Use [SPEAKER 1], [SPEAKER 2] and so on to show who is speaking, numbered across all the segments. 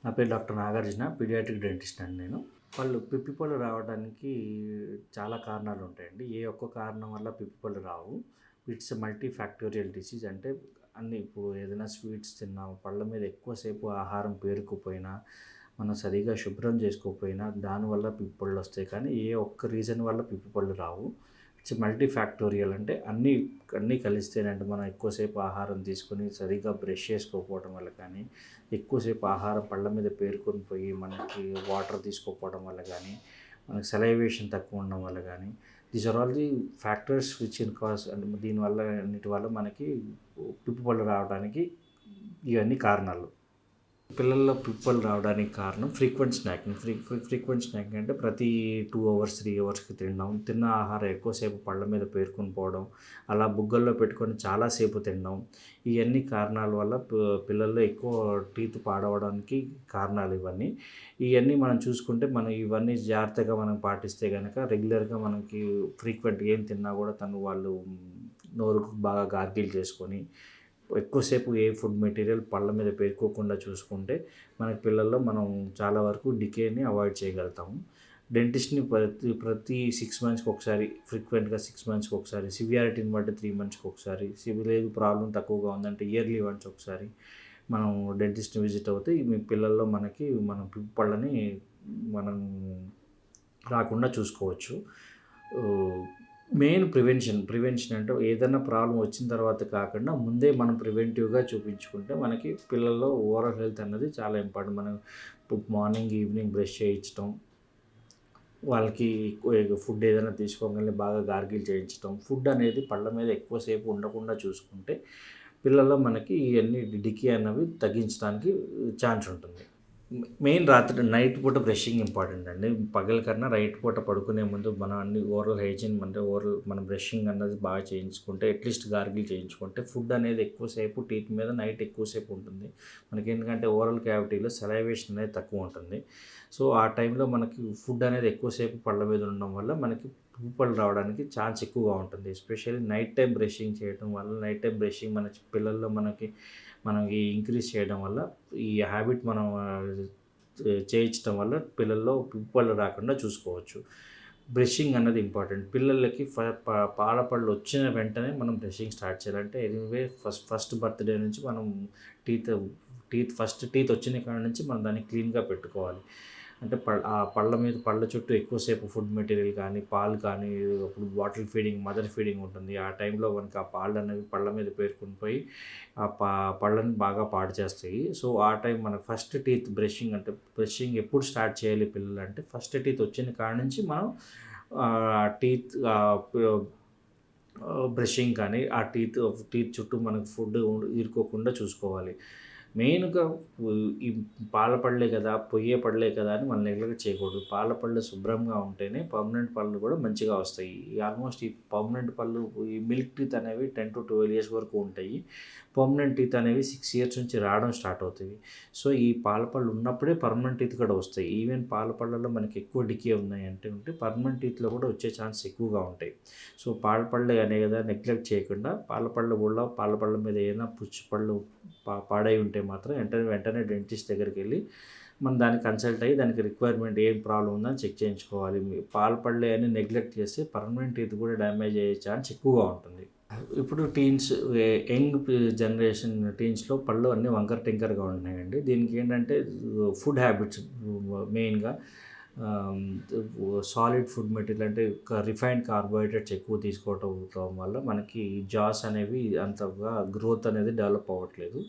[SPEAKER 1] నా పేరు doctor Nagarjuna, paediatric dentist అండి నేను. పిప్పి పళ్ళు రావడానికి చాలా కారణాలు ఉంటాయండి. ఏ ఒక్క కారణం వల్ల పిప్పి పళ్ళు రావు. It's multi factorial disease. అంటే ఇప్పుడు ఏదైనా స్వీట్స్ తిన్నా, పళ్ళ మీద ఎక్కువసేపు ఆహారం పేరుకుపోయినా, మనం సరిగ్గా శుభ్రం చేసుకోకపోయినా దానివల్ల పిప్పి పళ్ళొస్తాయి. కానీ ఏ ఒక్క రీజన్ వల్ల పిప్పి పళ్ళు రావు. It's multi factorial. అంటే అన్నీ కలిస్తేనంటే మనం ఎక్కువసేపు ఆహారం తీసుకొని సరిగ్గా బ్రష్ చేసుకోకపోవడం వల్ల కానీ, ఎక్కువసేపు ఆహారం పళ్ళ మీద పేరుకొని పోయి మనకి వాటర్ తీసుకోకపోవడం వల్ల కానీ, మనకి సలైవేషన్ తక్కువ ఉండడం వల్ల కానీ, these are all the factors which in cause. అంటే దీనివల్ల అన్నిటి వల్ల మనకి పిప్పి పళ్ళు రావడానికి ఇవన్నీ కారణాలు. పిల్లల్లో పిప్పలు రావడానికి కారణం ఫ్రీక్వెంట్ స్నాకింగ్. ఫ్రీక్వెంట్ స్నాకింగ్ అంటే ప్రతి 2 అవర్స్, 3 అవర్స్‌కి తినడం, తిన్న ఆహారం ఎక్కువసేపు పళ్ళ మీద పేరుకొని పోవడం, అలా బుగ్గల్లో పెట్టుకొని చాలాసేపు తినడం, ఇవన్నీ కారణాల వల్ల పిల్లల్లో ఎక్కువ టీత్ పాడవడానికి కారణాలు ఇవన్నీ. ఇవన్నీ మనం చూసుకుంటే మనం ఇవన్నీ జాగ్రత్తగా మనం పాటిస్తే గనక రెగ్యులర్‌గా మనకి ఫ్రీక్వెంట్‌గా ఏం తిన్నా కూడా వాళ్ళు నోరుకు బాగా గార్గిల్ చేసుకొని ఎక్కువసేపు ఏ ఫుడ్ మెటీరియల్ పళ్ళ మీద పేరుకోకుండా చూసుకుంటే మనకి పిల్లల్లో మనం చాలా వరకు డికేని అవాయిడ్ చేయగలుగుతాము. డెంటిస్ట్‌ని ప్రతి 6 మంత్స్‌కి ఒకసారి, ఫ్రీక్వెంట్‌గా 6 మంత్స్‌కి ఒకసారి, సివియారిటీని బట్టి 3 మంత్స్‌కి ఒకసారి, లేదు ప్రాబ్లమ్ తక్కువగా ఉందంటే ఇయర్లీ వన్స్ ఒకసారి మనం డెంటిస్ట్‌ని విజిట్ అవుతే మీ పిల్లల్లో మనం పిప్పి పళ్ళని మనం రాకుండా చూసుకోవచ్చు. మెయిన్ ప్రివెన్షన్ అంటే ఏదైనా ప్రాబ్లమ్ వచ్చిన తర్వాత కాకుండా ముందే మనం ప్రివెంటివ్‌గా చూపించుకుంటే మనకి పిల్లల్లో ఓవరాల్ హెల్త్ అన్నది చాలా ఇంపార్టెంట్. మనం మార్నింగ్, ఈవినింగ్ బ్రష్ చేయించటం, వాళ్ళకి ఫుడ్ ఏదైనా తీసుకోగానే బాగా గార్గిల్ చేయించటం, ఫుడ్ అనేది పళ్ళ మీద ఎక్కువసేపు ఉండకుండా చూసుకుంటే పిల్లల్లో మనకి ఇవన్నీ డికే అన్నవి తగ్గించడానికి ఛాన్స్ ఉంటుంది. మెయిన్ నైట్ పూట బ్రషింగ్ ఇంపార్టెంట్ అండి. పగల కన్నా నైట్ పూట పడుకునే ముందు మనం అన్ని ఓరల్ హైజీన్ అంటే మనం బ్రషింగ్ అన్నది బాగా చేయించుకుంటే, అట్లీస్ట్ గార్గిల్ చేయించుకుంటే ఫుడ్ అనేది ఎక్కువసేపు టీత్ మీద నైట్ ఎక్కువసేపు ఉంటుంది. మనకి ఎందుకంటే ఓరల్ క్యావిటీలో సలైవేషన్ అనేది తక్కువ ఉంటుంది. సో ఆ టైంలో మనకి ఫుడ్ అనేది ఎక్కువసేపు పళ్ళ మీద ఉండడం వల్ల మనకి పిప్పి పళ్ళు రావడానికి ఛాన్స్ ఎక్కువగా ఉంటుంది. ఎస్పెషల్లీ నైట్ టైం బ్రషింగ్ చేయడం వల్ల, నైట్ టైం బ్రషింగ్ మన పిల్లల్లో మనకి ఇంక్రీజ్ చేయడం వల్ల, ఈ హ్యాబిట్ మనం చేయించడం వల్ల పిల్లల్లో పిప్పి పళ్ళు రాకుండా చూసుకోవచ్చు. బ్రషింగ్ అన్నది ఇంపార్టెంట్. పిల్లలకి పాల పళ్ళు వచ్చిన వెంటనే మనం బ్రషింగ్ స్టార్ట్ చేయాలి. అంటే ఎనీవే ఫస్ట్ బర్త్‌డే నుంచి మనం టీత్ ఫస్ట్ టీత్ వచ్చిన కాడ నుంచి మనం దాన్ని క్లీన్‌గా పెట్టుకోవాలి. అంటే పళ్ళ చుట్టూ ఎక్కువసేపు ఫుడ్ మెటీరియల్ కానీ, పాలు కానీ, అప్పుడు బాటిల్ ఫీడింగ్, మదర్ ఫీడింగ్ ఉంటుంది. ఆ టైంలో మనకి ఆ పాలు అనేవి పళ్ళ మీద పేరుకొని పోయి ఆ పళ్ళని బాగా పాడు చేస్తాయి. సో ఆ టైం మన ఫస్ట్ టీత్ బ్రషింగ్ ఎప్పుడు స్టార్ట్ చేయాలి పిల్లలంటే ఫస్ట్ టీత్ వచ్చిన కాడ నుంచి మనం టీత్ బ్రషింగ్ కానీ, ఆ టీత్ చుట్టూ మనకు ఫుడ్ ఇరుక్కోకుండా చూసుకోవాలి. మెయిన్‌గా ఈ పాల పళ్ళే కదా, పొయ్యే పళ్ళే కదా అని మనం నెగ్లెక్ట్ చేయకూడదు. పాల పళ్ళు శుభ్రంగా ఉంటేనే పర్మనెంట్ పళ్ళు కూడా మంచిగా వస్తాయి. ఆల్మోస్ట్ ఈ పర్మనెంట్ పళ్ళు, ఈ మిల్క్ టీత్ అనేవి 10-12 ఇయర్స్ వరకు ఉంటాయి. పర్మనెంట్ టీత్ అనేవి 6 ఇయర్స్ నుంచి రావడం స్టార్ట్ అవుతాయి. సో ఈ పాల పళ్ళు ఉన్నప్పుడే పర్మనెంట్ టీత్ కూడా వస్తాయి. ఈవెన్ పాల పళ్ళలో మనకి ఎక్కువ డికే ఉంటే పర్మనెంట్ టీత్‌లో కూడా వచ్చే ఛాన్స్ ఎక్కువగా ఉంటాయి. సో పాల పళ్ళే అనే కదా నెగ్లెక్ట్ చేయకుండా పాల పళ్ళ మీద ఏదైనా పుచ్చు పళ్ళు పాడై ఉంటే మాత్రం వెంటనే డెంటిస్ట్ దగ్గరికి వెళ్ళి మనం దాన్ని కన్సల్ట్ అయ్యి దానికి రిక్వైర్మెంట్ ఏం ప్రాబ్లమ్ ఉందని చెక్ చేయించుకోవాలి. పాల పళ్ళే అని నెగ్లెక్ట్ చేస్తే పర్మనెంట్ టీత్ కూడా డ్యామేజ్ అయ్యే ఛాన్స్ ఎక్కువగా ఉంటుంది. ఇప్పుడు యంగ్ జనరేషన్ టీన్స్‌లో పళ్ళు అన్నీ వంకర టింకరగా ఉంటున్నాయండి. దీనికి ఏంటంటే ఫుడ్ హ్యాబిట్స్ మెయిన్‌గా సాలిడ్ ఫుడ్ మెటీరియల్ అంటే రిఫైన్డ్ కార్బోహైడ్రేట్స్ ఎక్కువ తీసుకోవటం వల్ల మనకి జాస్ అనేవి అంతగా గ్రోత్ అనేది డెవలప్ అవ్వట్లేదు.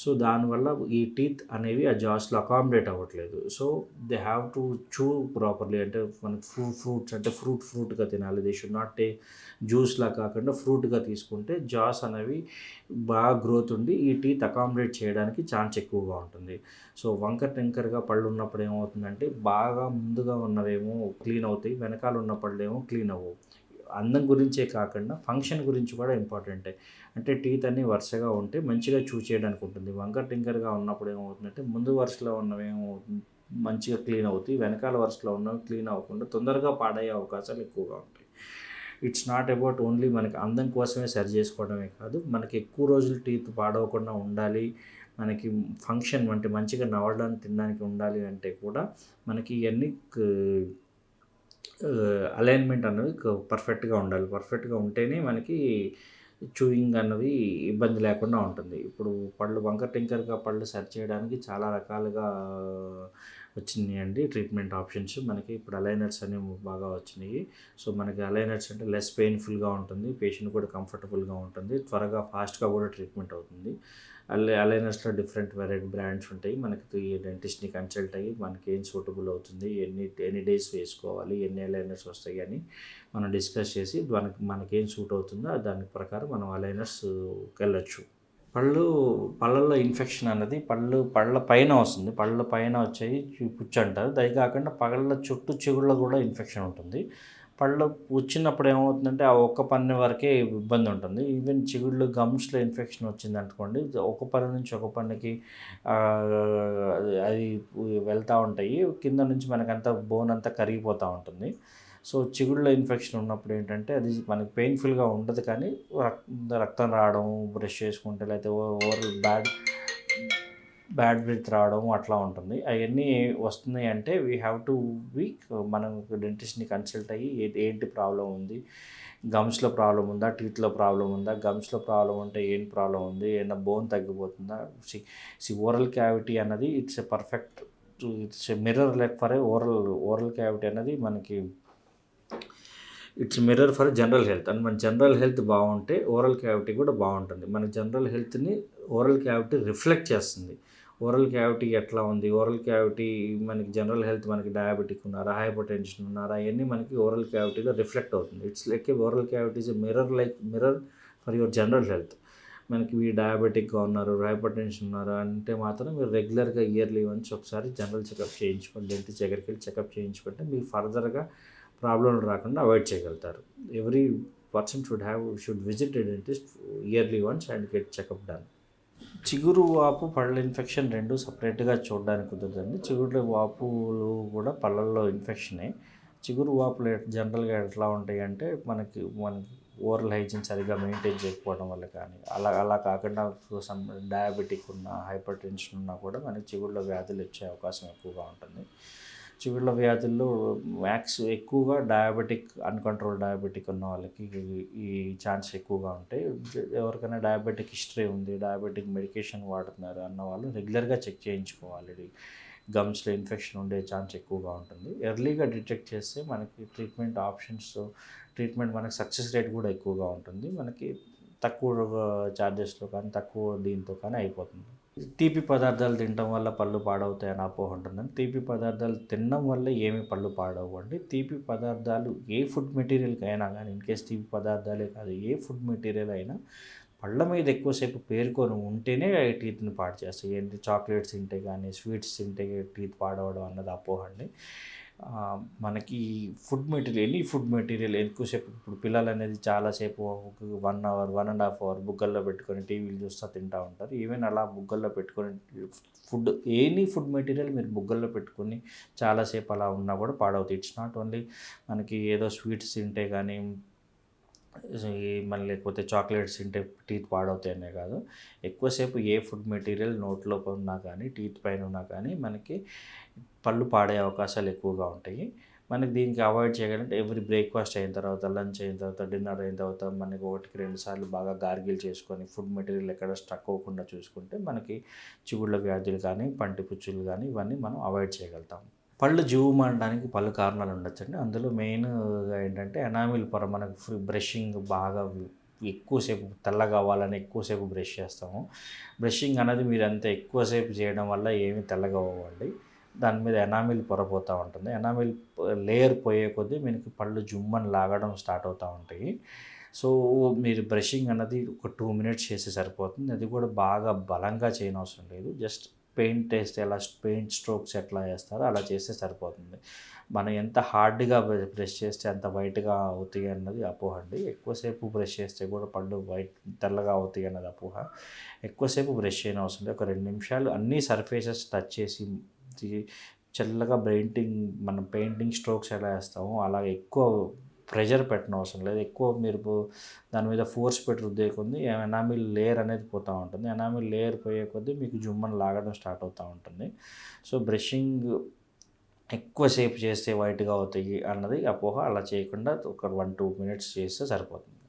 [SPEAKER 1] సో దానివల్ల ఈ టీత్ అనేవి ఆ జాస్‌లో అకామిడేట్ అవ్వట్లేదు. So they have to chew properly. అంటే మనకి ఫ్రూట్స్ అంటే ఫ్రూట్‌గా తినాలి. దే షుడ్ నాట్ టేక్ జ్యూస్‌లా కాకుండా ఫ్రూట్‌గా తీసుకుంటే జాస్ అనేవి బాగా గ్రోత్ ఉండి ఈ టీత్ అకామిడేట్ చేయడానికి ఛాన్స్ ఎక్కువగా ఉంటుంది. సో వంకర టింకరగా పళ్ళు ఉన్నప్పుడు ఏమవుతుందంటే బాగా ముందుగా ఉన్నవేమో క్లీన్ అవుతాయి, వెనకాల ఉన్న పళ్ళేమో క్లీన్ అవ్వవు. అందం గురించే కాకుండా ఫంక్షన్ గురించి కూడా ఇంపార్టెంటే. అంటే టీత్ అన్నీ వరుసగా ఉంటే మంచిగా చేయడానికి ఉంటుంది. వంకర టింకరగా ఉన్నప్పుడు ఏమవుతుందంటే ముందు వరుసలో ఉన్నవేమో మంచిగా క్లీన్ అవుతాయి, వెనకాల వరుసలో ఉన్నవి క్లీన్ అవ్వకుండా తొందరగా పాడయ్యే అవకాశాలు ఎక్కువగా ఉంటాయి. ఇట్స్ నాట్ అబౌట్ ఓన్లీ మనకి అందం కోసమే సరి చేసుకోవడమే కాదు, మనకి ఎక్కువ రోజులు టీత్ పాడవకుండా ఉండాలి, మనకి ఫంక్షన్ అంటే మంచిగా నవ్వడానికి తినడానికి ఉండాలి అంటే కూడా మనకి ఇవన్నీ అలైన్మెంట్ అన్నది పర్ఫెక్ట్గా ఉండాలి. పర్ఫెక్ట్గా ఉంటేనే మనకి చూయింగ్ అన్నది ఇబ్బంది లేకుండా ఉంటుంది. ఇప్పుడు పళ్ళు వంకర టింకరగా పళ్ళు సరి చేయడానికి చాలా రకాలుగా వచ్చినాయండి ట్రీట్మెంట్ ఆప్షన్స్. మనకి ఇప్పుడు అలైనర్స్ అనేవి బాగా వచ్చినాయి. సో మనకి అలైనర్స్ అంటే లెస్ పెయిన్ఫుల్గా ఉంటుంది, పేషెంట్ కూడా కంఫర్టబుల్గా ఉంటుంది, త్వరగా ఫాస్ట్గా కూడా ట్రీట్మెంట్ అవుతుంది. అలైనర్స్లో డిఫరెంట్ వెరైటీ బ్రాండ్స్ ఉంటాయి. మనకి డెంటిస్ట్ని కన్సల్ట్ అయ్యి మనకి ఏం సూటబుల్ అవుతుంది, ఎన్ని డేస్ వేసుకోవాలి, ఎన్ని అలైనర్స్ వస్తాయి అని మనం డిస్కస్ చేసి మనకేం సూట్ అవుతుందో దాని ప్రకారం మనం అలైనర్స్కి వెళ్ళొచ్చు. పళ్ళల్లో ఇన్ఫెక్షన్ అన్నది పళ్ళ పైన వస్తుంది. పళ్ళ పైన వచ్చేవి పుచ్చు అంటారు. అది కాకుండా పళ్ళ చుట్టూ చిగుళ్ళలో కూడా ఇన్ఫెక్షన్ ఉంటుంది. పళ్ళు పుచ్చినప్పుడు ఏమవుతుందంటే ఆ ఒక్క పన్ను వరకే ఇబ్బంది ఉంటుంది. ఈవెన్ చిగుళ్ళు గమ్స్లో ఇన్ఫెక్షన్ వచ్చిందనుకోండి, ఒక పన్ను నుంచి ఒక పన్నుకి అది వెళ్తూ ఉంటాయి. కింద నుంచి మనకంతా బోన్ అంతా కరిగిపోతూ ఉంటుంది. సో చిగుళ్ళలో ఇన్ఫెక్షన్ ఉన్నప్పుడు ఏంటంటే అది మనకి పెయిన్ఫుల్గా ఉండదు, కానీ రక్తం రావడం బ్రష్ చేసుకుంటే, లేకపోతే ఓవర్ బ్యాడ్ బ్రీత్ రావడం అట్లా ఉంటుంది. అవన్నీ వస్తున్నాయి అంటే వీ హ్యావ్ టు మనం డెంటిస్ట్ని కన్సల్ట్ అయ్యి ఏంటి ప్రాబ్లం ఉంది, గమ్స్లో ప్రాబ్లం ఉందా, టీత్లో ప్రాబ్లం ఉందా, గమ్స్లో ప్రాబ్లం ఉంటే ఏం ప్రాబ్లం ఉంది, ఏమైనా బోన్ తగ్గిపోతుందా. ఓరల్ క్యావిటీ అన్నది it's a mirror like for oral cavity అనేది మనకి it's mirror for general health. And మన జనరల్ హెల్త్ బాగుంటే ఓరల్ క్యావిటీ కూడా బాగుంటుంది. మన జనరల్ హెల్త్ని ఓరల్ క్యావిటీ రిఫ్లెక్ట్ చేస్తుంది. ఓరల్ క్యావిటీ ఎట్లా ఉంది, ఓరల్ క్యావిటీ మనకి జనరల్ హెల్త్, మనకి డయాబెటిక్ ఉన్నారా, హైపర్ టెన్షన్ ఉన్నారా, అవన్నీ మనకి ఓరల్ క్యావిటీలో రిఫ్లెక్ట్ అవుతుంది. It's like A oral cavity is mirror for your general health. మనకి మీరు డయాబెటిక్గా ఉన్నారు, హైపర్ టెన్షన్ ఉన్నారు అంటే మాత్రం మీరు రెగ్యులర్గా ఇయర్లీ వన్స్ ఒకసారి జనరల్ చెకప్ చేయించుకోండి. డెంటిస్ట్ దగ్గరికి వెళ్ళి చెకప్ చేయించుకుంటే మీకు ఫర్దర్గా ప్రాబ్లంలు రాకుండా అవాయిడ్ చేయగలుగుతారు. Every person should visit a dentist yearly once and get checkup done. చిగురు వాపు, పళ్ళ ఇన్ఫెక్షన్ రెండు సపరేట్గా చూడడానికి కుదరదండి. చిగురు వాపులు కూడా పళ్ళల్లో ఇన్ఫెక్షనే. చిగురు వాపులు జనరల్గా ఎట్లా ఉంటాయి అంటే మనకి ఓరల్ హైజీన్ సరిగ్గా మెయింటైన్ చేయకపోవడం వల్ల కానీ, అలా కాకుండా సమ్ డయాబెటిక్ ఉన్న, హైపర్ టెన్షన్ ఉన్నా కూడా మనకి చిగుళ్ళ వ్యాధులు వచ్చే అవకాశం ఎక్కువగా ఉంటుంది. చిగుళ్ళ వ్యాధుల్లో ఎక్కువగా అన్కంట్రోల్ డయాబెటిక్ ఉన్న వాళ్ళకి ఈ ఛాన్స్ ఎక్కువగా ఉంటాయి. ఎవరికైనా డయాబెటిక్ హిస్టరీ ఉంది, డయాబెటిక్ మెడికేషన్ వాడుతున్నారు అన్న వాళ్ళు రెగ్యులర్గా చెక్ చేయించుకోవాలి. గమ్స్లో ఇన్ఫెక్షన్ ఉండే ఛాన్స్ ఎక్కువగా ఉంటుంది. ఎర్లీగా డిటెక్ట్ చేస్తే మనకి ట్రీట్మెంట్ మనకి సక్సెస్ రేట్ కూడా ఎక్కువగా ఉంటుంది. మనకి తక్కువ ఛార్జెస్లో కానీ తక్కువ దీంతో కానీ అయిపోతుంది. తీపి పదార్థాలు తినడం వల్ల పళ్ళు పాడవుతాయని అపోహ ఉంటుందండి. తీపి పదార్థాలు తినడం వల్ల ఏమి పళ్ళు పాడవండి. తీపి పదార్థాలు ఏ ఫుడ్ మెటీరియల్కి అయినా కానీ, ఇన్కేస్ తీపి పదార్థాలే కాదు, ఏ ఫుడ్ మెటీరియల్ అయినా పళ్ళ మీద ఎక్కువసేపు పేరుకొని ఉంటేనే టీత్ని పాడు చేస్తాయి. ఏంటి చాక్లెట్స్ తింటే కానీ, స్వీట్స్ తింటే టీత్ పాడవడం అన్నది అపోహ అండి. మనకి ఎనీ ఫుడ్ మెటీరియల్ ఎక్కువసేపు, ఇప్పుడు పిల్లలు అనేది చాలాసేపు 1 అవర్ 1.5 అవర్ బుగ్గల్లో పెట్టుకొని టీవీలు చూస్తూ తింటూ ఉంటారు. ఈవెన్ అలా బుగ్గల్లో పెట్టుకొని ఎనీ ఫుడ్ మెటీరియల్ మీరు బుగ్గల్లో పెట్టుకొని చాలాసేపు అలా ఉన్నా కూడా పాడవుతాయి. ఇట్స్ నాట్ ఓన్లీ మనకి ఏదో స్వీట్స్ తింటే కానీ, మళ్ళీ లేకపోతే చాక్లెట్స్ తింటే టీత్ పాడవుతాయనే కాదు, ఎక్కువసేపు ఏ ఫుడ్ మెటీరియల్ నోట్లో ఉన్నా కానీ, టీత్ పైన ఉన్నా కానీ మనకి పళ్ళు పాడే అవకాశాలు ఎక్కువగా ఉంటాయి. మనకి దీనికి అవాయిడ్ చేయాలంటే ఎవ్రీ బ్రేక్ఫాస్ట్ అయిన తర్వాత, లంచ్ అయిన తర్వాత, డిన్నర్ అయిన తర్వాత మనకి 1-2 సార్లు బాగా గార్గిల్ చేసుకొని ఫుడ్ మెటీరియల్ ఎక్కడ స్ట్రక్ అవ్వకుండా చూసుకుంటే మనకి చిగుళ్ళ వ్యాధులు కానీ, పంటి పుచ్చులు కానీ ఇవన్నీ మనం అవాయిడ్ చేయగలుగుతాం. పళ్ళు జివ్వుమనడానికి పలు కారణాలు ఉండొచ్చండి. అందులో మెయిన్‌గా ఏంటంటే ఎనామిల్ పొర, మనకు బ్రషింగ్ బాగా ఎక్కువసేపు తెల్లగా అవ్వాలని ఎక్కువసేపు బ్రష్ చేస్తాము. బ్రషింగ్ అనేది మీరు అంత ఎక్కువసేపు చేయడం వల్ల ఏమీ తెల్లగా అవ్వవండి. దాని మీద ఎనామిల్ పొర పోతూ ఉంటుంది. ఎనామిల్ లేయర్ పోయే కొద్దీ మనకి పళ్ళు జుమ్మని లాగడం స్టార్ట్ అవుతూ ఉంటాయి. సో మీరు బ్రషింగ్ అన్నది ఒక 2 మినిట్స్ చేస్తే సరిపోతుంది. అది కూడా బాగా బలంగా చేయనవసరం లేదు. జస్ట్ పెయింట్ స్ట్రోక్స్ ఎట్లా వేస్తారో అలా చేస్తే సరిపోతుంది. మనం ఎంత హార్డ్గా బ్రష్ చేస్తే అంత వైట్గా అవుతాయి అన్నది అపోహ అండి. ఎక్కువసేపు బ్రష్ చేస్తే కూడా పళ్ళు తెల్లగా అవుతాయి అన్నది అపోహ. ఎక్కువసేపు బ్రష్ చేయని అవసరం లేదు. ఒక 2 నిమిషాలు అన్ని సర్ఫేసెస్ టచ్ చేసి చల్లగా మనం పెయింటింగ్ స్ట్రోక్స్ ఎలా వేస్తామో అలా ఎక్కువ ప్రెషర్ పెట్టనవసరం లేదు. ఎక్కువ మీరు దాని మీద ఫోర్స్ పెట్టి రుద్దే కొద్దీ ఎనామిల్ లేయర్ అనేది పోతూ ఉంటుంది. ఎనామిల్ లేయర్ పోయే కొద్దీ మీకు జుమ్మని లాగడం స్టార్ట్ అవుతూ ఉంటుంది. సో బ్రషింగ్ ఎక్కువసేపు చేస్తే వైట్‌గా అవుతాయి అన్నది అపోహ. అలా చేయకుండా ఒక 1, 2 మినిట్స్ చేస్తే సరిపోతుంది.